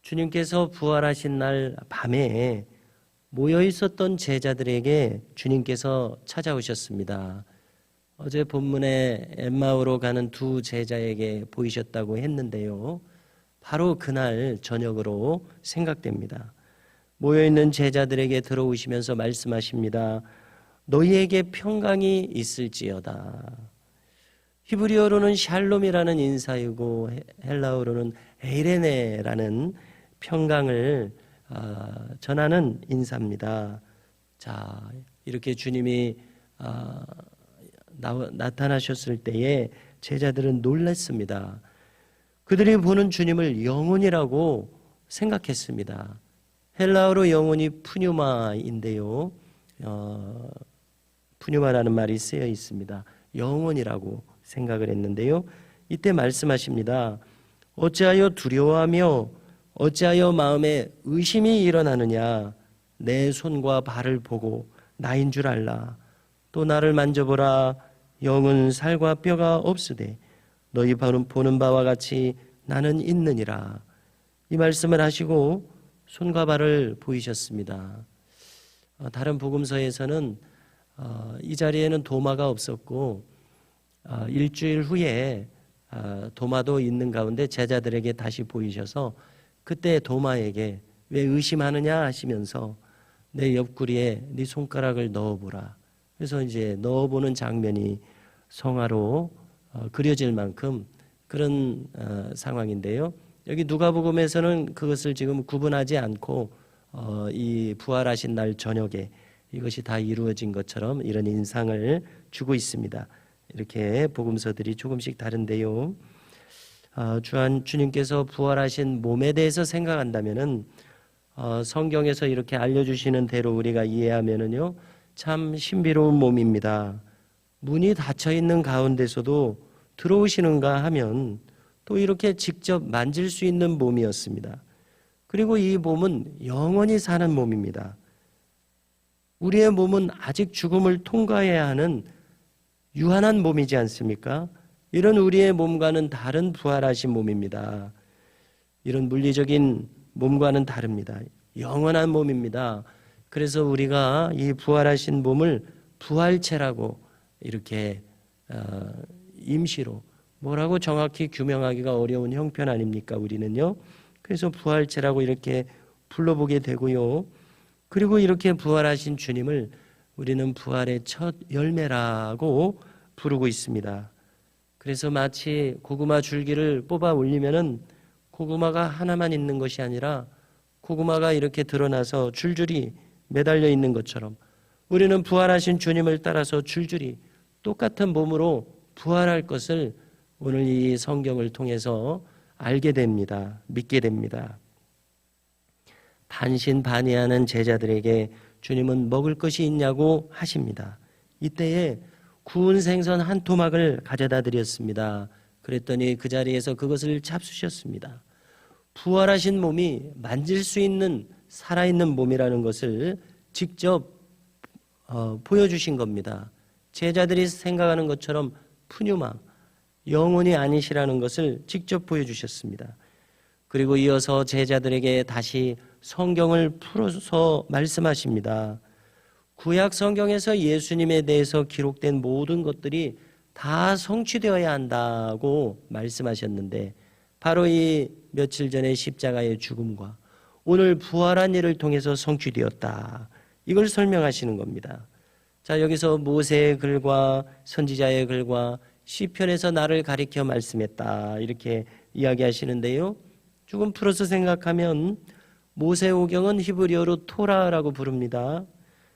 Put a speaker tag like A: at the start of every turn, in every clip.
A: 주님께서 부활하신 날 밤에 모여 있었던 제자들에게 주님께서 찾아오셨습니다. 어제 본문에 엠마오로 가는 두 제자에게 보이셨다고 했는데요. 바로 그날 저녁으로 생각됩니다. 모여있는 제자들에게 들어오시면서 말씀하십니다. 너희에게 평강이 있을지어다. 히브리어로는 샬롬이라는 인사이고 헬라어로는 에이레네라는 평강을 전하는 인사입니다. 자, 이렇게 주님이 나타나셨을 때에 제자들은 놀랐습니다. 그들이 보는 주님을 영혼이라고 생각했습니다. 헬라어로 영혼이 푸뉴마인데요. 푸뉴마라는 말이 쓰여 있습니다. 영혼이라고 생각을 했는데요. 이때 말씀하십니다. 어찌하여 두려워하며 어찌하여 마음에 의심이 일어나느냐. 내 손과 발을 보고 나인 줄 알라. 또 나를 만져보라. 영은 살과 뼈가 없으되 너희 보는 바와 같이 나는 있느니라. 이 말씀을 하시고 손과 발을 보이셨습니다. 다른 복음서에서는 이 자리에는 도마가 없었고 일주일 후에 도마도 있는 가운데 제자들에게 다시 보이셔서 그때 도마에게 왜 의심하느냐 하시면서 내 옆구리에 네 손가락을 넣어보라. 그래서 이제 넣어보는 장면이 성화로 그려질 만큼 그런 상황인데요. 여기 누가복음에서는 그것을 지금 구분하지 않고 이 부활하신 날 저녁에 이것이 다 이루어진 것처럼 이런 인상을 주고 있습니다. 이렇게 복음서들이 조금씩 다른데요. 주님께서 부활하신 몸에 대해서 생각한다면은 성경에서 이렇게 알려주시는 대로 우리가 이해하면은요, 참 신비로운 몸입니다. 문이 닫혀 있는 가운데서도 들어오시는가 하면 또 이렇게 직접 만질 수 있는 몸이었습니다. 그리고 이 몸은 영원히 사는 몸입니다. 우리의 몸은 아직 죽음을 통과해야 하는 유한한 몸이지 않습니까? 이런 우리의 몸과는 다른 부활하신 몸입니다. 이런 물리적인 몸과는 다릅니다. 영원한 몸입니다. 그래서 우리가 이 부활하신 몸을 부활체라고 이렇게 임시로 뭐라고 정확히 규명하기가 어려운 형편 아닙니까? 우리는요. 그래서 부활체라고 이렇게 불러보게 되고요. 그리고 이렇게 부활하신 주님을 우리는 부활의 첫 열매라고 부르고 있습니다. 그래서 마치 고구마 줄기를 뽑아 올리면은 고구마가 하나만 있는 것이 아니라 고구마가 이렇게 드러나서 줄줄이 매달려 있는 것처럼 우리는 부활하신 주님을 따라서 줄줄이 똑같은 몸으로 부활할 것을 오늘 이 성경을 통해서 알게 됩니다. 믿게 됩니다. 반신반의하는 제자들에게 주님은 먹을 것이 있냐고 하십니다. 이때에 구운 생선 한 토막을 가져다 드렸습니다. 그랬더니 그 자리에서 그것을 잡수셨습니다. 부활하신 몸이 만질 수 있는 살아있는 몸이라는 것을 직접 보여주신 겁니다. 제자들이 생각하는 것처럼 푸뉴마, 영혼이 아니시라는 것을 직접 보여주셨습니다. 그리고 이어서 제자들에게 다시 성경을 풀어서 말씀하십니다. 구약 성경에서 예수님에 대해서 기록된 모든 것들이 다 성취되어야 한다고 말씀하셨는데 바로 이 며칠 전에 십자가의 죽음과 오늘 부활한 일을 통해서 성취되었다. 이걸 설명하시는 겁니다. 자, 여기서 모세의 글과 선지자의 글과 시편에서 나를 가리켜 말씀했다. 이렇게 이야기하시는데요. 조금 풀어서 생각하면 모세오경은 히브리어로 토라라고 부릅니다.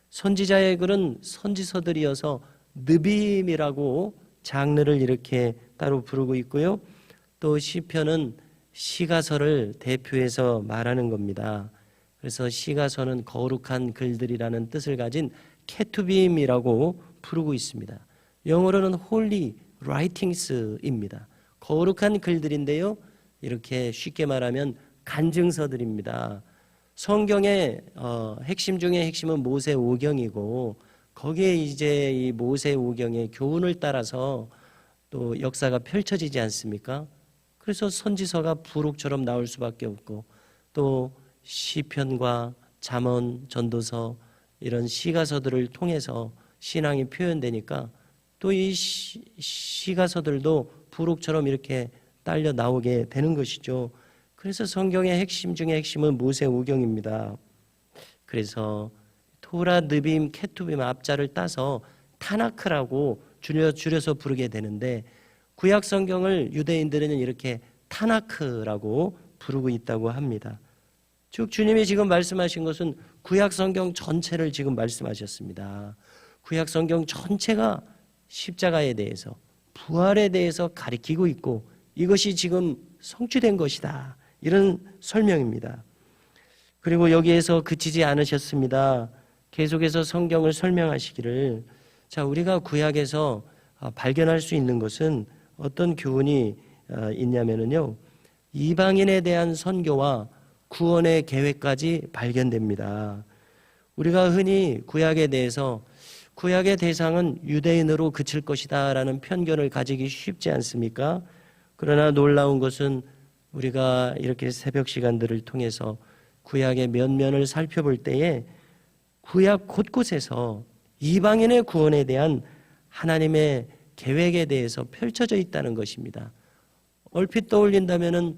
A: 선지자의 글은 선지서들이어서 느빔이라고 장르를 이렇게 따로 부르고 있고요. 또 시편은 시가서를 대표해서 말하는 겁니다. 그래서 시가서는 거룩한 글들이라는 뜻을 가진 케투빔이라고 부르고 있습니다. 영어로는 Holy Writings입니다. 거룩한 글들인데요. 이렇게 쉽게 말하면 간증서들입니다. 성경의 핵심 중에 핵심은 모세오경이고 거기에 이제 이 모세오경의 교훈을 따라서 또 역사가 펼쳐지지 않습니까? 그래서 선지서가 부록처럼 나올 수밖에 없고 또 시편과 잠언, 전도서 이런 시가서들을 통해서 신앙이 표현되니까 또 이 시가서들도 부록처럼 이렇게 딸려 나오게 되는 것이죠. 그래서 성경의 핵심 중에 핵심은 모세오경입니다. 그래서 토라, 느빔, 케투빔 앞자를 따서 타나크라고 줄여서 부르게 되는데 구약 성경을 유대인들은 이렇게 타나크라고 부르고 있다고 합니다. 즉 주님이 지금 말씀하신 것은 구약 성경 전체를 지금 말씀하셨습니다. 구약 성경 전체가 십자가에 대해서 부활에 대해서 가리키고 있고 이것이 지금 성취된 것이다. 이런 설명입니다. 그리고 여기에서 그치지 않으셨습니다. 계속해서 성경을 설명하시기를 자 우리가 구약에서 발견할 수 있는 것은 어떤 교훈이 있냐면요. 이방인에 대한 선교와 구원의 계획까지 발견됩니다. 우리가 흔히 구약에 대해서 구약의 대상은 유대인으로 그칠 것이다 라는 편견을 가지기 쉽지 않습니까? 그러나 놀라운 것은 우리가 이렇게 새벽 시간들을 통해서 구약의 면면을 살펴볼 때에 구약 곳곳에서 이방인의 구원에 대한 하나님의 계획에 대해서 펼쳐져 있다는 것입니다. 얼핏 떠올린다면은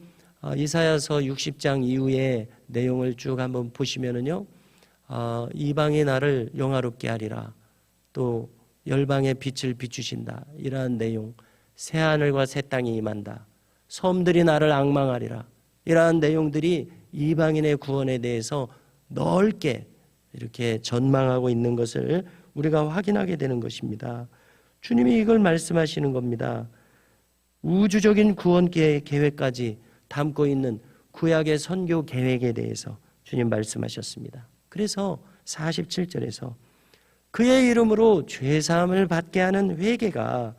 A: 이사야서 60장 이후의 내용을 쭉 한번 보시면은요, 이방이 나를 영화롭게 하리라. 또 열방의 빛을 비추신다. 이러한 내용. 새 하늘과 새 땅이 임한다. 섬들이 나를 앙망하리라. 이러한 내용들이 이방인의 구원에 대해서 넓게 이렇게 전망하고 있는 것을 우리가 확인하게 되는 것입니다. 주님이 이걸 말씀하시는 겁니다. 우주적인 구원 계획까지 담고 있는 구약의 선교 계획에 대해서 주님 말씀하셨습니다. 그래서 47절에서 그의 이름으로 죄사함을 받게 하는 회개가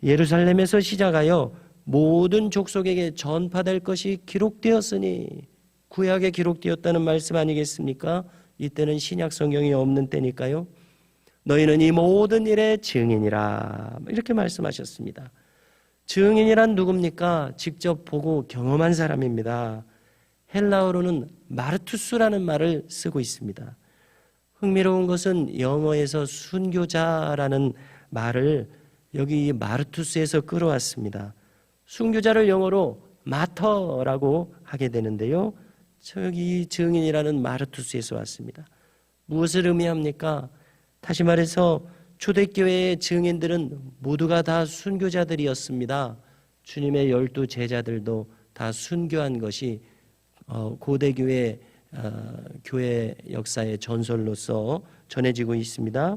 A: 예루살렘에서 시작하여 모든 족속에게 전파될 것이 기록되었으니 구약에 기록되었다는 말씀 아니겠습니까? 이때는 신약 성경이 없는 때니까요. 너희는 이 모든 일의 증인이라 이렇게 말씀하셨습니다. 증인이란 누굽니까? 직접 보고 경험한 사람입니다. 헬라어로는 마르투스라는 말을 쓰고 있습니다. 흥미로운 것은 영어에서 순교자라는 말을 여기 마르투스에서 끌어왔습니다. 순교자를 영어로 마터라고 하게 되는데요. 저기 증인이라는 마르투스에서 왔습니다. 무엇을 의미합니까? 다시 말해서 초대교회의 증인들은 모두가 다 순교자들이었습니다. 주님의 12 제자들도 다 순교한 것이 고대교회 교회 역사의 전설로서 전해지고 있습니다.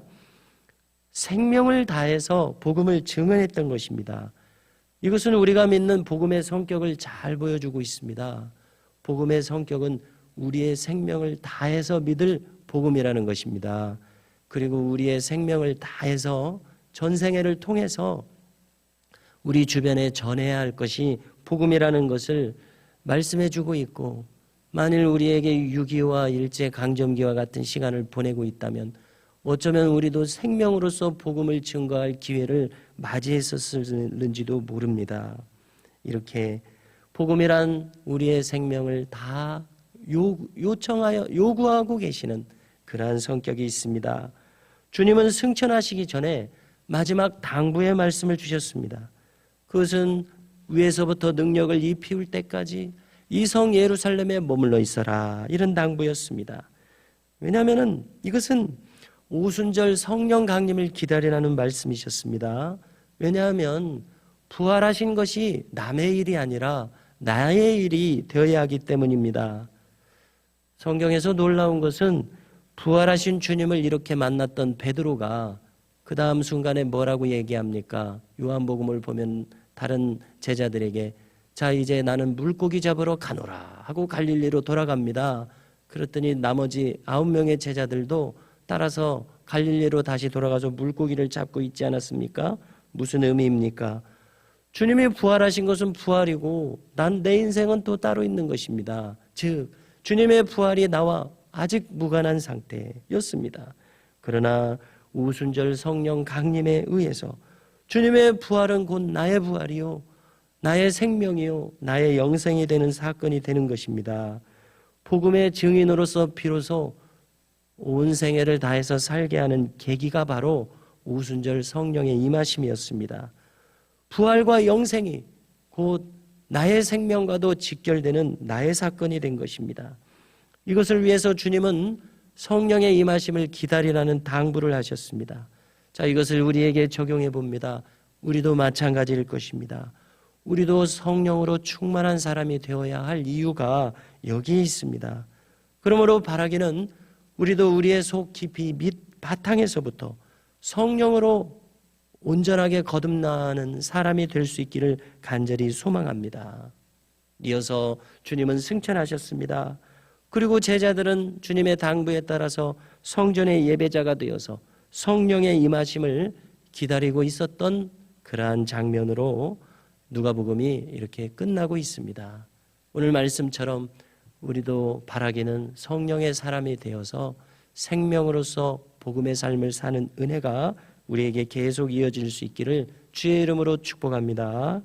A: 생명을 다해서 복음을 증언했던 것입니다. 이것은 우리가 믿는 복음의 성격을 잘 보여주고 있습니다. 복음의 성격은 우리의 생명을 다해서 믿을 복음이라는 것입니다. 그리고 우리의 생명을 다해서 전생애를 통해서 우리 주변에 전해야 할 것이 복음이라는 것을 말씀해 주고 있고, 만일 우리에게 6.25와 일제강점기와 같은 시간을 보내고 있다면 어쩌면 우리도 생명으로서 복음을 증거할 기회를 맞이했었을는지도 모릅니다. 이렇게 복음이란 우리의 생명을 다 요구하고 계시는 그러한 성격이 있습니다. 주님은 승천하시기 전에 마지막 당부의 말씀을 주셨습니다. 그것은 위에서부터 능력을 입히울 때까지 이 성 예루살렘에 머물러 있어라, 이런 당부였습니다. 왜냐하면 이것은 오순절 성령 강림을 기다리라는 말씀이셨습니다. 왜냐하면 부활하신 것이 남의 일이 아니라 나의 일이 되어야 하기 때문입니다. 성경에서 놀라운 것은 부활하신 주님을 이렇게 만났던 베드로가 그 다음 순간에 뭐라고 얘기합니까? 요한복음을 보면 다른 제자들에게 자 이제 나는 물고기 잡으러 가노라 하고 갈릴리로 돌아갑니다. 그랬더니 나머지 9명의 제자들도 따라서 갈릴리로 다시 돌아가서 물고기를 잡고 있지 않았습니까? 무슨 의미입니까? 주님이 부활하신 것은 부활이고 난 내 인생은 또 따로 있는 것입니다. 즉 주님의 부활이 나와 아직 무관한 상태였습니다. 그러나 우순절 성령 강림에 의해서 주님의 부활은 곧 나의 부활이요 나의 생명이요 나의 영생이 되는 사건이 되는 것입니다. 복음의 증인으로서 비로소 온 생애를 다해서 살게 하는 계기가 바로 오순절 성령의 임하심이었습니다. 부활과 영생이 곧 나의 생명과도 직결되는 나의 사건이 된 것입니다. 이것을 위해서 주님은 성령의 임하심을 기다리라는 당부를 하셨습니다. 자, 이것을 우리에게 적용해 봅니다. 우리도 마찬가지일 것입니다. 우리도 성령으로 충만한 사람이 되어야 할 이유가 여기에 있습니다. 그러므로 바라기는 우리도 우리의 속 깊이 밑 바탕에서부터 성령으로 온전하게 거듭나는 사람이 될 수 있기를 간절히 소망합니다. 이어서 주님은 승천하셨습니다. 그리고 제자들은 주님의 당부에 따라서 성전의 예배자가 되어서 성령의 임하심을 기다리고 있었던 그러한 장면으로 누가복음이 이렇게 끝나고 있습니다. 오늘 말씀처럼 우리도 바라기는 성령의 사람이 되어서 생명으로서 복음의 삶을 사는 은혜가 우리에게 계속 이어질 수 있기를 주의 이름으로 축복합니다.